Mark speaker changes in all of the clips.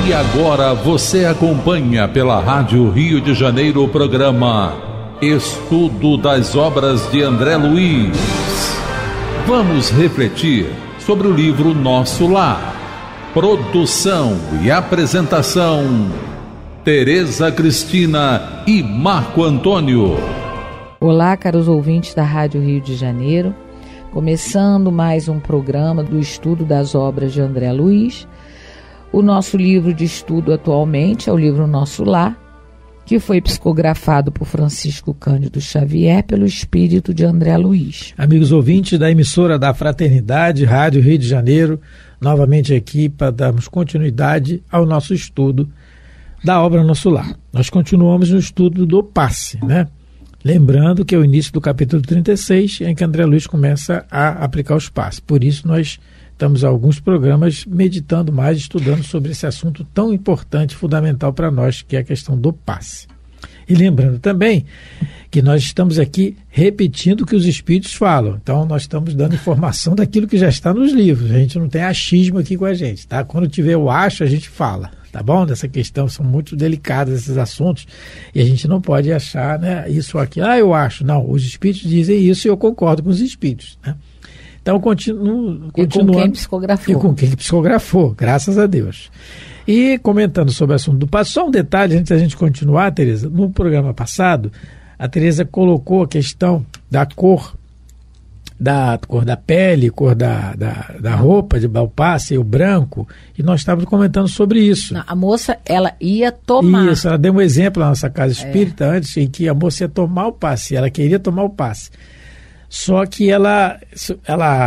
Speaker 1: E agora você acompanha pela Rádio Rio de Janeiro o programa Estudo das Obras de André Luiz. Vamos refletir sobre o livro Nosso Lar. Produção e apresentação, Tereza Cristina e Marco Antônio.
Speaker 2: Olá, caros ouvintes da Rádio Rio de Janeiro. Começando mais um programa do estudo das obras de André Luiz. O nosso livro de estudo atualmente é o livro Nosso Lar, que foi psicografado por Francisco Cândido Xavier pelo espírito de André Luiz.
Speaker 3: Amigos ouvintes da emissora da Fraternidade, Rádio Rio de Janeiro, novamente aqui para darmos continuidade ao nosso estudo da obra Nosso Lar. Nós continuamos no estudo do passe, né? Lembrando que é o início do capítulo 36, em que André Luiz começa a aplicar os passes. Por isso nós estamos há alguns programas meditando mais, estudando sobre esse assunto tão importante, fundamental para nós, que é a questão do passe. E lembrando também que nós estamos aqui repetindo o que os espíritos falam. Então nós estamos dando informação daquilo que já está nos livros. A gente não tem achismo aqui com a gente, tá? Quando tiver o acho, a gente fala. Tá bom? Dessa questão, são muito delicados esses assuntos e a gente não pode achar, né, isso aqui, eu acho. Não, os espíritos dizem isso e eu concordo com os espíritos, né? Então, continuando.
Speaker 2: E com quem psicografou.
Speaker 3: E com quem psicografou, graças a Deus. E comentando sobre o assunto do passe, só um detalhe antes da gente continuar, Tereza. No programa passado, a Tereza colocou a questão da cor da pele, cor da roupa de Balpasse, o branco, e nós estávamos comentando sobre isso.
Speaker 2: Não, a moça, ela ia tomar.
Speaker 3: Isso, ela deu um exemplo na nossa casa espírita antes, em que a moça ia tomar o passe, ela queria tomar o passe. Só que ela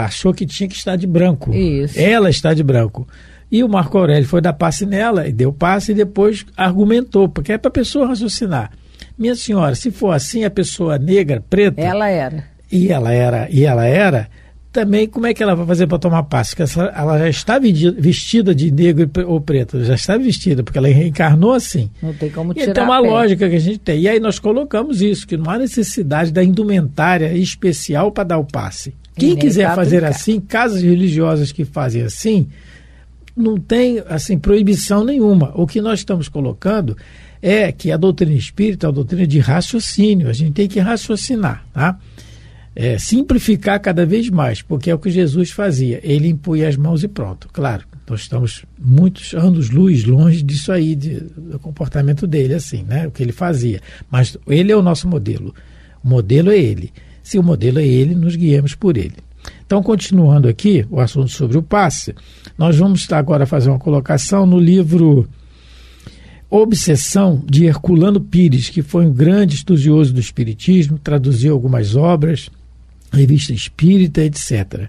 Speaker 3: achou que tinha que estar de branco.
Speaker 2: Isso.
Speaker 3: Ela está de branco. E o Marco Aurélio foi dar passe nela, e deu passe, e depois argumentou, porque é para a pessoa raciocinar. Minha senhora, se for assim, a pessoa negra, preta...
Speaker 2: Ela era,
Speaker 3: também como é que ela vai fazer para tomar passe? Porque ela já está vestida de negro ou preto, já está vestida, porque ela reencarnou assim.
Speaker 2: Não tem como tirar.
Speaker 3: Então é uma lógica que a gente tem. E aí nós colocamos isso, que não há necessidade da indumentária especial para dar o passe. Quem quiser fazer assim, casas religiosas que fazem assim, não tem assim, proibição nenhuma. O que nós estamos colocando é que a doutrina espírita é uma doutrina de raciocínio. A gente tem que raciocinar, tá? Simplificar cada vez mais, porque é o que Jesus fazia. Ele impunha as mãos e pronto. Claro, nós estamos muitos anos-luz longe disso aí, do comportamento dele, assim, né? O que ele fazia. Mas ele é o nosso modelo. O modelo é ele. Se o modelo é ele, nos guiamos por ele. Então, continuando aqui, o assunto sobre o passe, nós vamos agora fazer uma colocação no livro Obsessão, de Herculano Pires, que foi um grande estudioso do espiritismo, traduziu algumas obras, Revista Espírita, etc.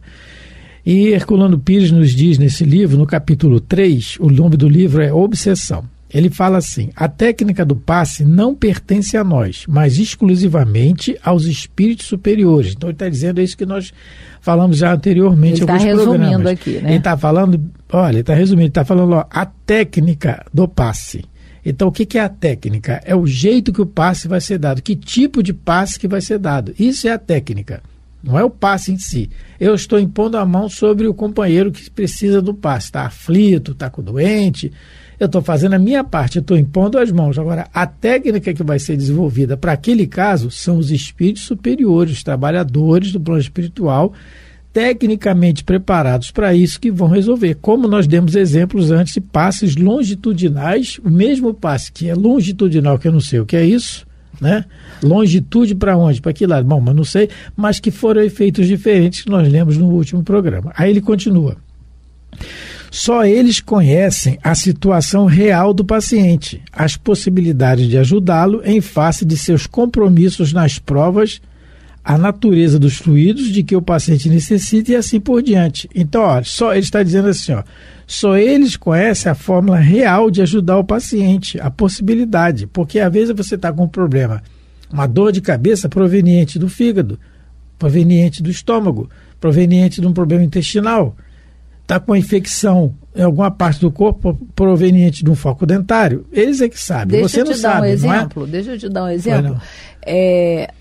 Speaker 3: E Herculano Pires nos diz nesse livro, no capítulo 3, o nome do livro é Obsessão. Ele fala assim: a técnica do passe não pertence a nós, mas exclusivamente aos espíritos superiores. Então ele está dizendo isso que nós falamos já anteriormente.
Speaker 2: Ele está resumindo aqui, né?
Speaker 3: Ele está falando, ele está resumindo, ele está falando, a técnica do passe. Então, o que é a técnica? É o jeito que o passe vai ser dado, que tipo de passe que vai ser dado. Isso é a técnica, não é o passe em si. Eu estou impondo a mão sobre o companheiro que precisa do passe, está aflito, está doente, eu estou fazendo a minha parte, eu estou impondo as mãos. Agora, a técnica que vai ser desenvolvida para aquele caso são os espíritos superiores, os trabalhadores do plano espiritual, tecnicamente preparados para isso, que vão resolver. Como nós demos exemplos antes de passes longitudinais, o mesmo passe que é longitudinal, que eu não sei o que é isso, né? Longitude para onde? Para que lado? Bom, mas não sei, mas que foram efeitos diferentes que nós lemos no último programa. Aí ele continua. Só eles conhecem a situação real do paciente, as possibilidades de ajudá-lo em face de seus compromissos nas provas, a natureza dos fluidos de que o paciente necessita e assim por diante. Então, só ele está dizendo assim, só eles conhecem a fórmula real de ajudar o paciente, a possibilidade, porque às vezes você está com um problema, uma dor de cabeça proveniente do fígado, proveniente do estômago, proveniente de um problema intestinal, está com uma infecção em alguma parte do corpo proveniente de um foco dentário. Eles é que sabem, você não sabe, não é?
Speaker 2: Deixa eu te dar um exemplo.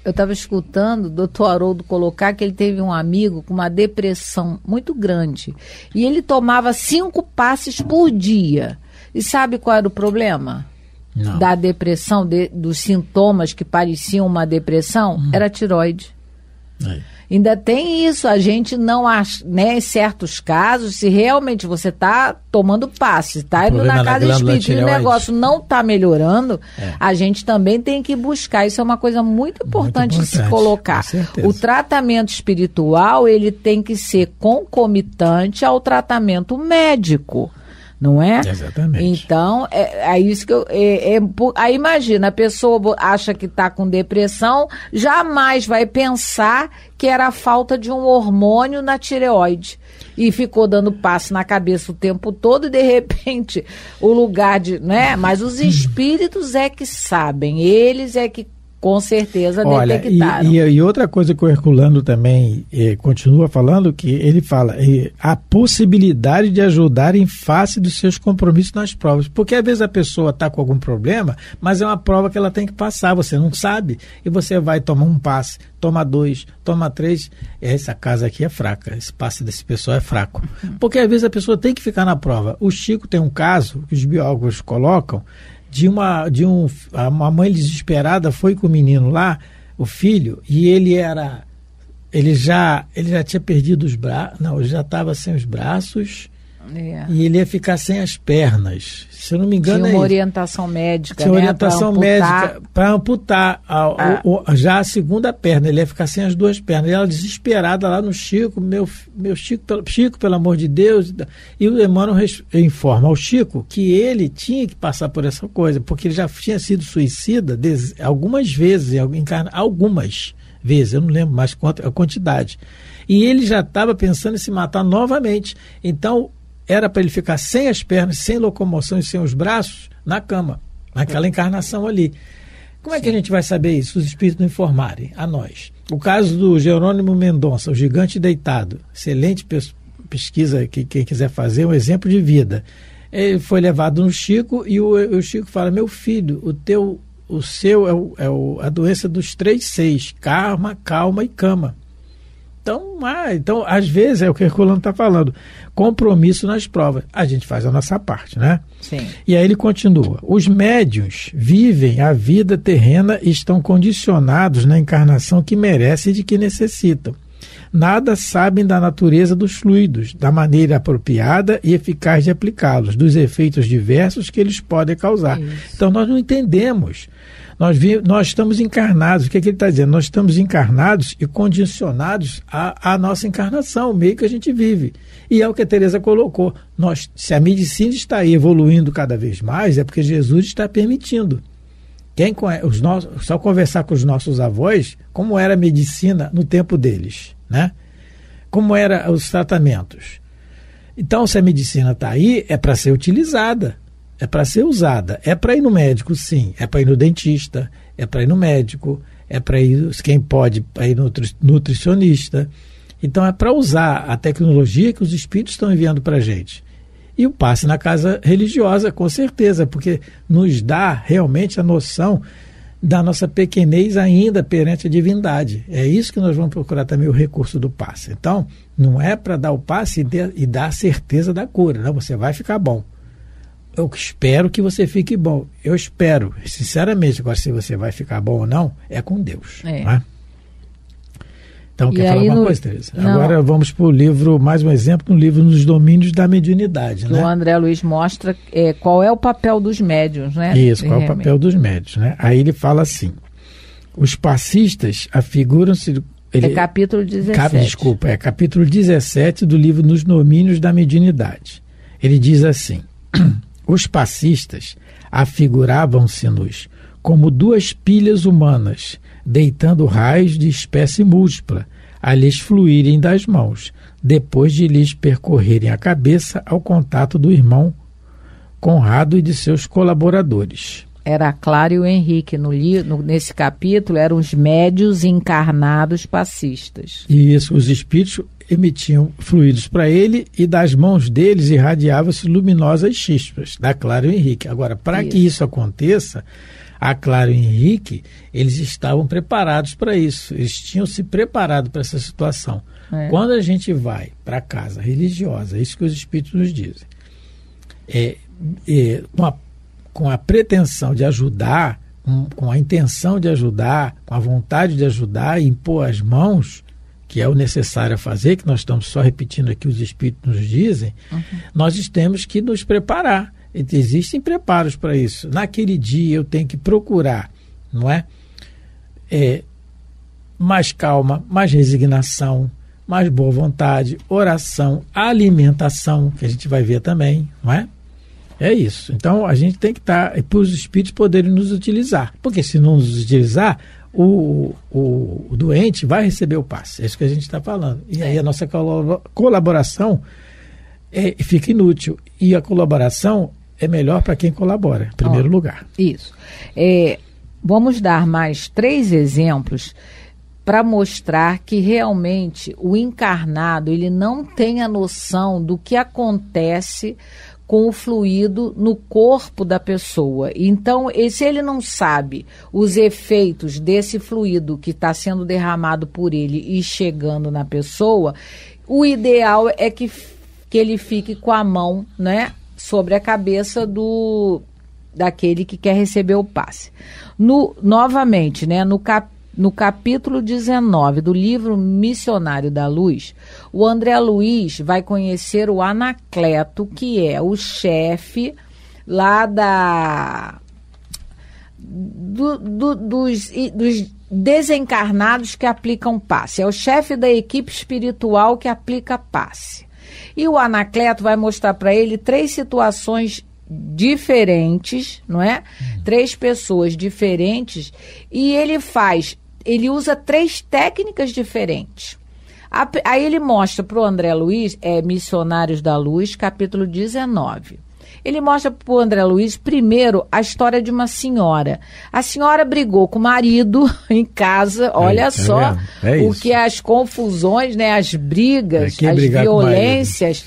Speaker 2: Eu estava escutando o doutor Haroldo colocar que ele teve um amigo com uma depressão muito grande e ele tomava 5 passes por dia. E sabe qual era o problema?
Speaker 3: Não.
Speaker 2: Da depressão, dos sintomas que pareciam uma depressão? Era a tireoide.
Speaker 3: Aí.
Speaker 2: Ainda tem isso, a gente não acha, né, em certos casos, se realmente você está tomando passe, está indo na casa espírita e o negócio não está melhorando, a gente também tem que buscar, isso é uma coisa muito importante de se colocar. O tratamento espiritual, ele tem que ser concomitante ao tratamento médico. Não é?
Speaker 3: Exatamente.
Speaker 2: Então, é isso que aí imagina, a pessoa acha que está com depressão, jamais vai pensar que era a falta de um hormônio na tireoide. E ficou dando passo na cabeça o tempo todo e, de repente, o lugar de... né? Mas os espíritos é que sabem, eles é que com certeza detectaram.
Speaker 3: E outra coisa que o Herculano também continua falando, que ele fala a possibilidade de ajudar em face dos seus compromissos nas provas. Porque às vezes a pessoa está com algum problema, mas é uma prova que ela tem que passar, você não sabe, e você vai tomar um passe, toma 2, toma 3, essa casa aqui é fraca, esse passe desse pessoal é fraco. Porque às vezes a pessoa tem que ficar na prova. O Chico tem um caso que os biólogos colocam, uma mãe desesperada foi com o menino lá, o filho, e ele já tinha perdido os braços, não, ele já estava sem os braços, e ele ia ficar sem as pernas, se eu não me engano.
Speaker 2: Tinha uma orientação médica,
Speaker 3: tinha orientação médica para amputar já a segunda perna, ele ia ficar sem as duas pernas, e ela desesperada lá no Chico, meu Chico, pelo amor de Deus, e o Emmanuel informa ao Chico que ele tinha que passar por essa coisa, porque ele já tinha sido suicida algumas vezes, eu não lembro mais a quantidade, e ele já estava pensando em se matar novamente, então era para ele ficar sem as pernas, sem locomoção e sem os braços na cama, naquela encarnação ali. Como é que a gente vai saber isso? Os espíritos não informarem a nós. O caso do Jerônimo Mendonça, o gigante deitado, excelente pesquisa, que quem quiser fazer, um exemplo de vida. Ele foi levado no Chico e o Chico fala, meu filho, o seu é a doença dos 3 Cs, karma, calma e cama. Então, às vezes, é o que o Herculano está falando, compromisso nas provas. A gente faz a nossa parte, né?
Speaker 2: Sim.
Speaker 3: E aí ele continua. Os médiuns vivem a vida terrena e estão condicionados na encarnação que merecem e de que necessitam. Nada sabem da natureza dos fluidos, da maneira apropriada e eficaz de aplicá-los, dos efeitos diversos que eles podem causar. Isso. Então, nós não entendemos. Nós estamos encarnados, o que ele está dizendo? Nós estamos encarnados e condicionados à nossa encarnação, o meio que a gente vive. E é o que a Teresa colocou. Se a medicina está aí evoluindo cada vez mais, é porque Jesus está permitindo. Só conversar com os nossos avós, como era a medicina no tempo deles, né? Como eram os tratamentos. Então, se a medicina está aí, é para ser utilizada. É para ser usada, é para ir no médico, sim, é para ir no dentista, é para ir no médico, é para ir, quem pode, para ir no nutricionista. Então é para usar a tecnologia que os espíritos estão enviando para a gente. E o passe na casa religiosa, com certeza, porque nos dá realmente a noção da nossa pequenez ainda perante a divindade. É isso que nós vamos procurar também, o recurso do passe. Então, não é para dar o passe e dar a certeza da cura, não, você vai ficar bom. Eu espero que você fique bom. Eu espero, sinceramente. Agora, se você vai ficar bom ou não, é com Deus. Não é? Então, quer falar uma coisa, Teresa? Agora vamos para o livro, mais um exemplo, no livro Nos Domínios da Mediunidade.
Speaker 2: Né? O André Luiz mostra qual é o papel dos médiuns, né?
Speaker 3: Isso, qual é o papel dos médiuns, né? Aí ele fala assim, os passistas afiguram-se...
Speaker 2: capítulo 17.
Speaker 3: Capítulo 17 do livro Nos Domínios da Mediunidade. Ele diz assim... Os passistas afiguravam-se-nos como 2 pilhas humanas, deitando raios de espécie múltipla, a lhes fluírem das mãos, depois de lhes percorrerem a cabeça ao contato do irmão Conrado e de seus colaboradores.
Speaker 2: Era Clara e o Henrique, nesse capítulo, eram os médios encarnados passistas.
Speaker 3: Isso, os espíritos emitiam fluidos para ele e das mãos deles irradiavam-se luminosas chispas, da Clara e o Henrique. Agora, para que isso aconteça, a Clara e o Henrique, eles estavam preparados para isso, eles tinham se preparado para essa situação. Quando a gente vai para a casa religiosa, é isso que os espíritos nos dizem, com a pretensão de ajudar, com a intenção de ajudar, com a vontade de ajudar e impor as mãos, que é o necessário a fazer, que nós estamos só repetindo aqui os Espíritos nos dizem, nós temos que nos preparar. Existem preparos para isso. Naquele dia eu tenho que procurar, não é? Mais calma, mais resignação, mais boa vontade, oração, alimentação, que a gente vai ver também, não é? É isso. Então a gente tem que estar para os espíritos poderem nos utilizar, porque se não nos utilizar, o doente vai receber o passe. É isso que a gente está falando. E aí a nossa colaboração fica inútil. E a colaboração é melhor para quem colabora, em primeiro lugar.
Speaker 2: Isso. Vamos dar mais 3 exemplos para mostrar que realmente o encarnado ele não tem a noção do que acontece com o fluido no corpo da pessoa. Então, se ele não sabe os efeitos desse fluido que está sendo derramado por ele e chegando na pessoa, o ideal é que ele fique com a mão, né, sobre a cabeça daquele que quer receber o passe. Novamente, né, no capítulo 19 do livro Missionário da Luz, o André Luiz vai conhecer o Anacleto, que é o chefe lá dos desencarnados que aplicam passe. É o chefe da equipe espiritual que aplica passe. E o Anacleto vai mostrar para ele 3 situações diferentes, não é? 3 pessoas diferentes, e ele usa 3 técnicas diferentes. Aí ele mostra para o André Luiz, Missionários da Luz, capítulo 19. Ele mostra para o André Luiz, primeiro, a história de uma senhora. A senhora brigou com o marido em casa, olha só o que as confusões, né, as brigas, as violências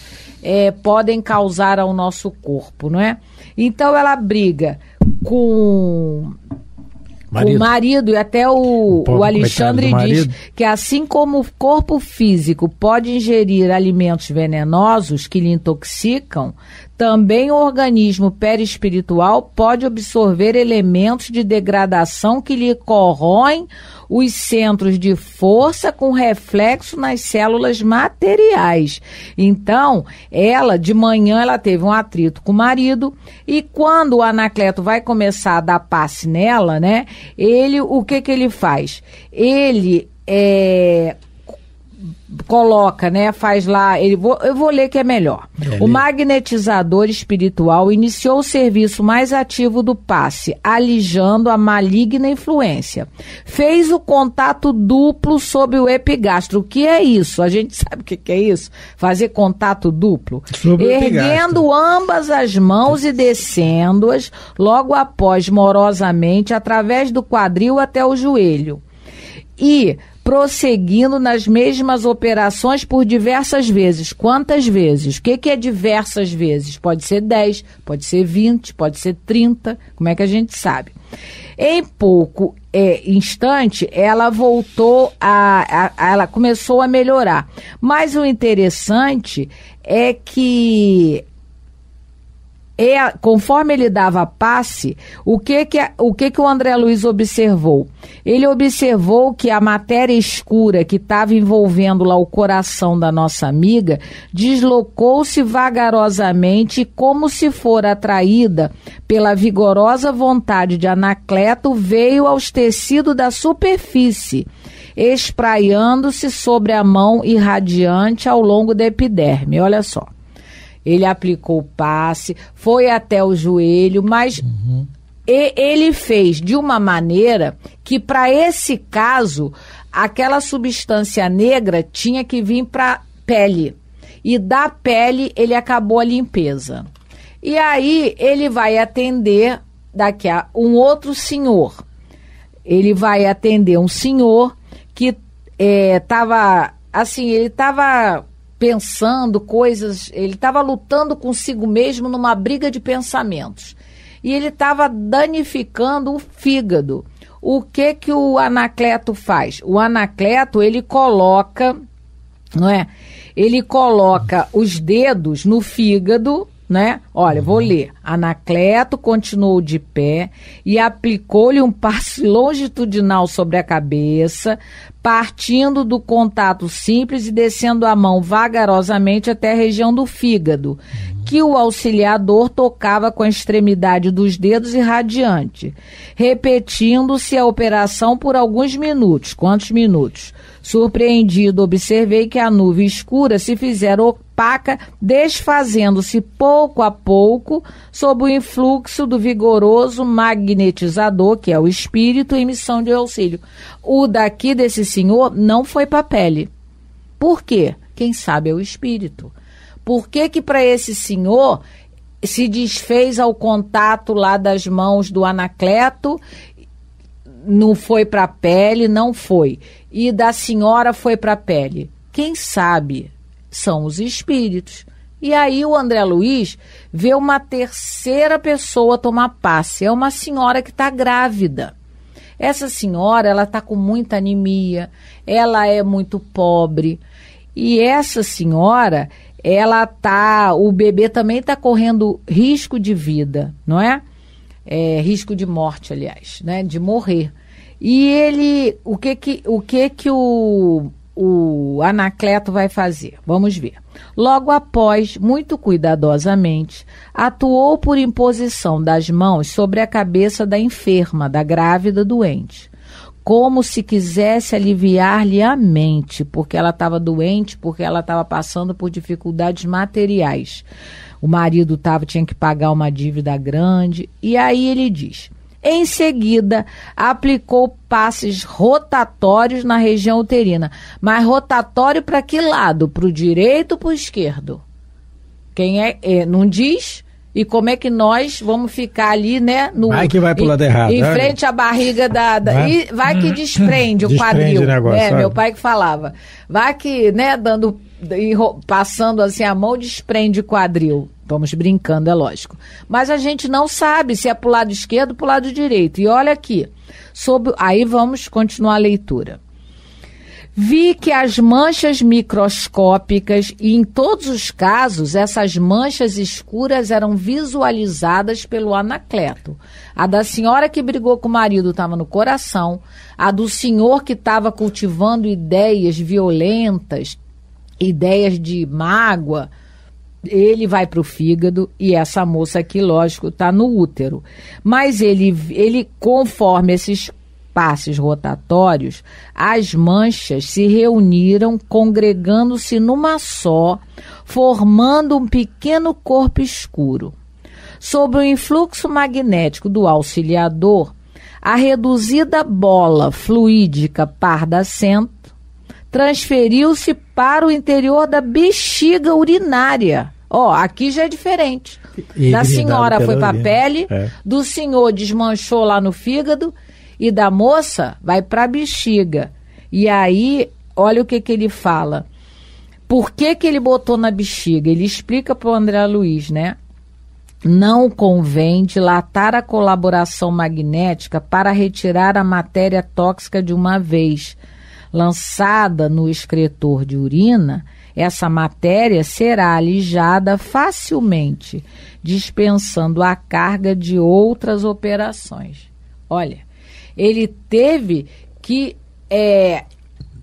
Speaker 2: podem causar ao nosso corpo, não é? Então ela briga com o marido, e até o Alexandre diz que assim como o corpo físico pode ingerir alimentos venenosos que lhe intoxicam, também o organismo perispiritual pode absorver elementos de degradação que lhe corroem os centros de força com reflexo nas células materiais. Então, de manhã, ela teve um atrito com o marido, e quando o Anacleto vai começar a dar passe nela, né, o que ele faz? Ele coloca, né, faz lá, eu vou ler que é melhor. O magnetizador espiritual iniciou o serviço mais ativo do passe, alijando a maligna influência. Fez o contato duplo sobre o epigastro. O que é isso? A gente sabe o que é isso? Fazer contato duplo. Erguendo ambas as mãos e descendo-as, logo após, morosamente, através do quadril até o joelho. E prosseguindo nas mesmas operações por diversas vezes. Quantas vezes? O que é diversas vezes? Pode ser 10, pode ser 20, pode ser 30. Como é que a gente sabe? Em pouco instante, ela voltou ela começou a melhorar. Mas o interessante é que conforme ele dava passe, o que o André Luiz observou? Ele observou que a matéria escura que estava envolvendo lá o coração da nossa amiga deslocou-se vagarosamente e, como se fora atraída pela vigorosa vontade de Anacleto, veio aos tecidos da superfície, espraiando-se sobre a mão irradiante ao longo da epiderme. Olha só. Ele aplicou o passe, foi até o joelho, mas ele fez de uma maneira que, para esse caso, aquela substância negra tinha que vir para a pele. E da pele ele acabou a limpeza. E aí ele vai atender daqui a um outro senhor. Ele vai atender um senhor que estava, assim, ele estava pensando coisas, ele estava lutando consigo mesmo numa briga de pensamentos. E ele estava danificando o fígado. O que o Anacleto faz? O Anacleto, ele coloca, não é? Ele coloca os dedos no fígado, né? Olha, vou ler. Anacleto continuou de pé e aplicou-lhe um passe longitudinal sobre a cabeça, partindo do contato simples e descendo a mão vagarosamente até a região do fígado, que o auxiliador tocava com a extremidade dos dedos irradiante, repetindo-se a operação por alguns minutos. Quantos minutos? Surpreendido, observei que a nuvem escura se fizera opaca, desfazendo-se pouco a pouco sob o influxo do vigoroso magnetizador, que é o espírito em missão de auxílio. O daqui desse senhor não foi para a pele. Por quê? Quem sabe é o espírito. Por que para esse senhor se desfez ao contato lá das mãos do Anacleto? Não foi para a pele, não foi. E da senhora foi para a pele. Quem sabe são os espíritos. E aí o André Luiz vê uma terceira pessoa tomar passe. É uma senhora que está grávida. Essa senhora, ela está com muita anemia, ela é muito pobre. E essa senhora, o bebê também está correndo risco de vida, não é? Risco de morte, aliás, né? De morrer. E ele, o que o Anacleto vai fazer? Vamos ver. Logo após, muito cuidadosamente, atuou por imposição das mãos sobre a cabeça da enferma, da grávida doente, como se quisesse aliviar-lhe a mente, porque ela estava doente, porque ela estava passando por dificuldades materiais. O marido tinha que pagar uma dívida grande, e aí ele diz: em seguida, aplicou passes rotatórios na região uterina. Mas rotatório para que lado? Para o direito ou para o esquerdo? Não diz? E como é que nós vamos ficar ali, né?
Speaker 3: Vai que vai para o lado errado.
Speaker 2: Em frente à barriga vai que desprende o quadril.
Speaker 3: Negócio,
Speaker 2: meu pai que falava. Vai que, né, passando assim a mão, desprende o quadril. Vamos brincando, é lógico. Mas a gente não sabe se é para o lado esquerdo ou para o lado direito. E olha aqui, aí vamos continuar a leitura. Vi que as manchas microscópicas, e em todos os casos, essas manchas escuras eram visualizadas pelo Anacleto. A da senhora que brigou com o marido estava no coração, a do senhor que estava cultivando ideias violentas, ideias de mágoa, ele vai para o fígado, e essa moça aqui, lógico, está no útero. Mas ele, conforme esses passes rotatórios, as manchas se reuniram, congregando-se numa só, formando um pequeno corpo escuro. Sob o influxo magnético do auxiliador, a reduzida bola fluídica pardacenta transferiu-se para o interior da bexiga urinária. Aqui já é diferente. Da senhora foi para a pele, do senhor desmanchou lá no fígado, e da moça vai para a bexiga. E aí, olha o que ele fala. Por que ele botou na bexiga? Ele explica para o André Luiz, né? Não convém dilatar a colaboração magnética para retirar a matéria tóxica de uma vez. Lançada no excretor de urina, essa matéria será alijada facilmente, dispensando a carga de outras operações. Olha, ele teve que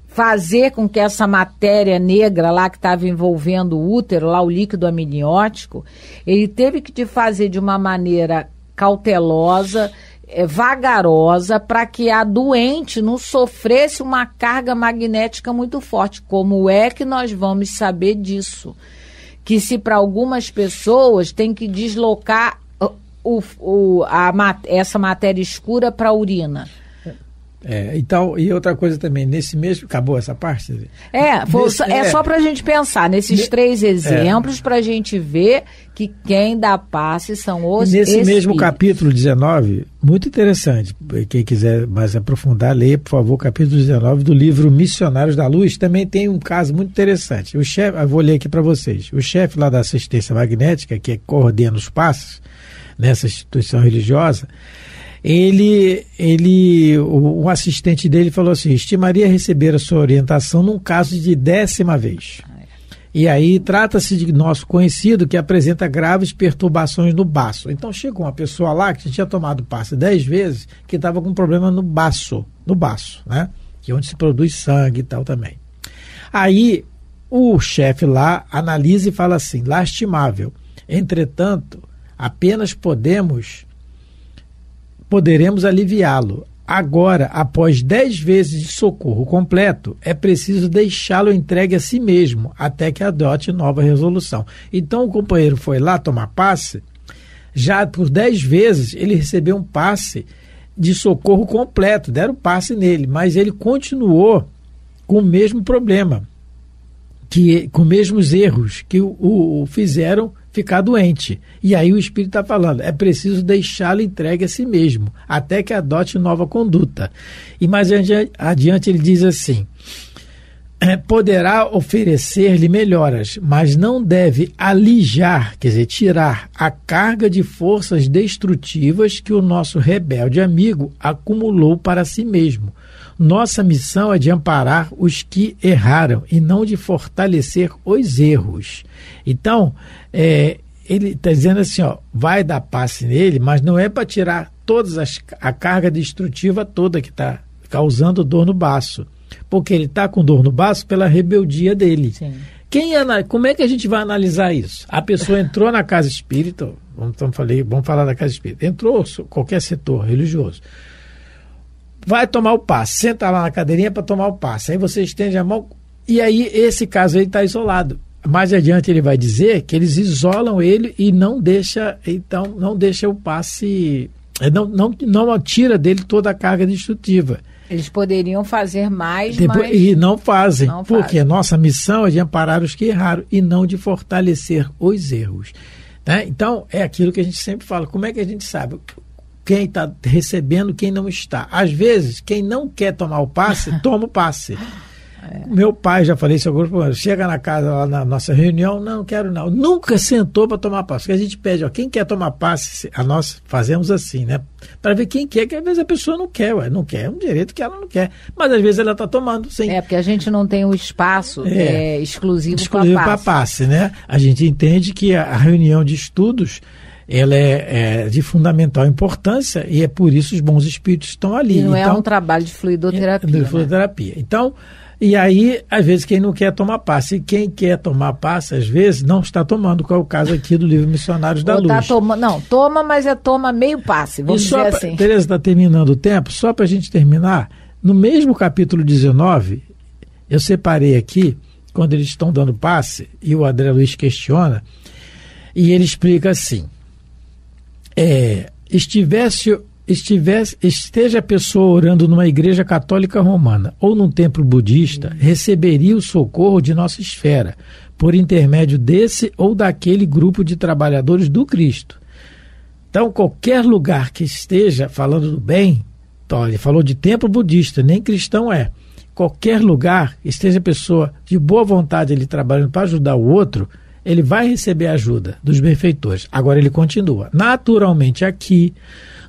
Speaker 2: fazer com que essa matéria negra lá que estava envolvendo o útero, lá o líquido amniótico, ele teve que fazer de uma maneira cautelosa, vagarosa, para que a doente não sofresse uma carga magnética muito forte. Como é que nós vamos saber disso? Que se para algumas pessoas tem que deslocar essa matéria escura para a urina.
Speaker 3: E outra coisa também, nesse mesmo... Acabou essa parte?
Speaker 2: Só para a gente pensar nesses três exemplos, para a gente ver que quem dá passe são os
Speaker 3: nesse
Speaker 2: espíritos.
Speaker 3: Mesmo capítulo 19, muito interessante, quem quiser mais aprofundar, leia, por favor, o capítulo 19 do livro Missionários da Luz. Também tem um caso muito interessante. O chefe, eu vou ler aqui para vocês, o chefe lá da assistência magnética, que coordena os passos nessa instituição religiosa, o assistente dele falou assim: estimaria receber a sua orientação num caso de 10ª vez. E aí trata-se de nosso conhecido que apresenta graves perturbações no baço. Então chegou uma pessoa lá que tinha tomado passe 10 vezes, que estava com problema no baço, né? Que é onde se produz sangue e tal também. Aí o chefe lá analisa e fala assim: lastimável. Entretanto, apenas poderemos aliviá-lo. Agora, após 10 vezes de socorro completo, é preciso deixá-lo entregue a si mesmo, até que adote nova resolução. Então o companheiro foi lá tomar passe, já por 10 vezes ele recebeu um passe de socorro completo, deram passe nele, mas ele continuou com o mesmo problema, com os mesmos erros que o fizeram ficar doente. E aí o Espírito está falando, é preciso deixá-lo entregue a si mesmo, até que adote nova conduta. E mais adiante ele diz assim: poderá oferecer-lhe melhoras, mas não deve alijar, quer dizer, tirar a carga de forças destrutivas que o nosso rebelde amigo acumulou para si mesmo. Nossa missão é de amparar os que erraram e não de fortalecer os erros. Então, ele está dizendo assim, vai dar passe nele, mas não é para tirar a carga destrutiva toda que está causando dor no baço. Porque ele está com dor no baço pela rebeldia dele. Sim. Como é que a gente vai analisar isso? A pessoa entrou na casa espírita, vamos falar da casa espírita, entrou qualquer setor religioso, vai tomar o passe, senta lá na cadeirinha para tomar o passe, aí você estende a mão, e aí esse caso aí está isolado. Mais adiante ele vai dizer que eles isolam ele e não deixa o passe, não tira dele toda a carga destrutiva.
Speaker 2: Eles poderiam fazer mais, mas...
Speaker 3: E não fazem, porque nossa missão é de amparar os que erraram e não de fortalecer os erros. Né? Então, é aquilo que a gente sempre fala, como é que a gente sabe quem está recebendo, quem não está? Às vezes, quem não quer tomar o passe, toma o passe. Meu pai, já falei isso agora, chega na casa, lá na nossa reunião, não quero não. Nunca sentou para tomar passe. Porque a gente pede, quem quer tomar passe, nós fazemos assim, né? Para ver quem quer, que às vezes a pessoa não quer, não quer, é um direito que ela não quer. Mas às vezes ela está tomando, sim.
Speaker 2: Porque a gente não tem o espaço exclusivo
Speaker 3: para passe, né? A gente entende que a reunião de estudos, ela é de fundamental importância e é por isso os bons espíritos estão ali.
Speaker 2: E não é um trabalho de fluidoterapia.
Speaker 3: Então, e aí, às vezes, quem não quer tomar passe, e quem quer tomar passe, às vezes, não está tomando, que é o caso aqui do livro Missionários da Luz.
Speaker 2: Toma, mas toma meio passe, vamos dizer assim.
Speaker 3: Tereza, está terminando o tempo, só para a gente terminar, no mesmo capítulo 19, eu separei aqui, quando eles estão dando passe, e o André Luiz questiona, e ele explica assim: esteja a pessoa orando numa igreja católica romana ou num templo budista, receberia o socorro de nossa esfera, por intermédio desse ou daquele grupo de trabalhadores do Cristo. Então, qualquer lugar que esteja falando do bem, ele falou de templo budista, nem cristão é. Qualquer lugar, esteja a pessoa de boa vontade ali trabalhando para ajudar o outro, ele vai receber a ajuda dos benfeitores. Agora ele continua. Naturalmente aqui,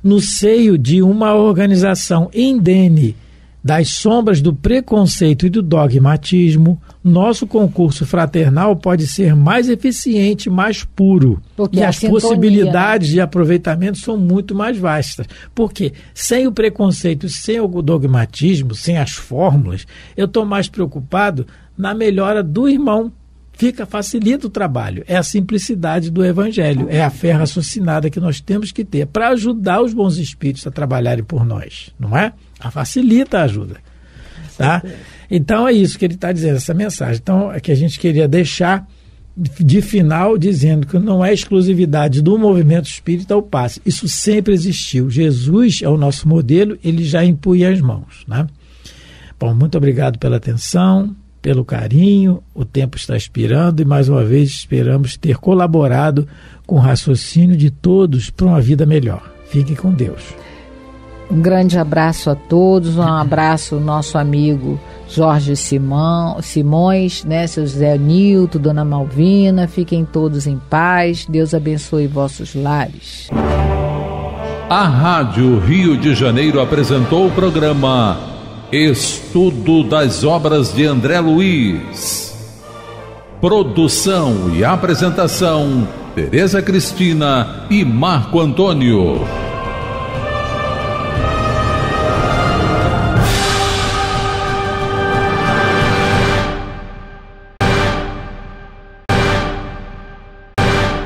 Speaker 3: no seio de uma organização indene das sombras do preconceito e do dogmatismo, nosso concurso fraternal pode ser mais eficiente, mais puro. Porque as possibilidades de aproveitamento são muito mais vastas. Porque sem o preconceito, sem o dogmatismo, sem as fórmulas, eu estou mais preocupado na melhora do irmão. Facilita o trabalho. É a simplicidade do Evangelho, é a fé raciocinada que nós temos que ter para ajudar os bons espíritos a trabalharem por nós, não é? Facilita a ajuda. Tá? Então é isso que ele está dizendo, essa mensagem. Então é que a gente queria deixar de final dizendo que não é exclusividade do movimento espírita o passe. Isso sempre existiu. Jesus é o nosso modelo, ele já impunha as mãos. Né? Bom, muito obrigado pela atenção, pelo carinho, o tempo está expirando e mais uma vez esperamos ter colaborado com o raciocínio de todos para uma vida melhor. Fique com Deus.
Speaker 2: Um grande abraço a todos, um abraço ao nosso amigo Jorge Simões, né, seu José Nilton, Dona Malvina, fiquem todos em paz, Deus abençoe vossos lares.
Speaker 1: A Rádio Rio de Janeiro apresentou o programa Estudo das Obras de André Luiz. Produção e apresentação: Tereza Cristina e Marco Antônio.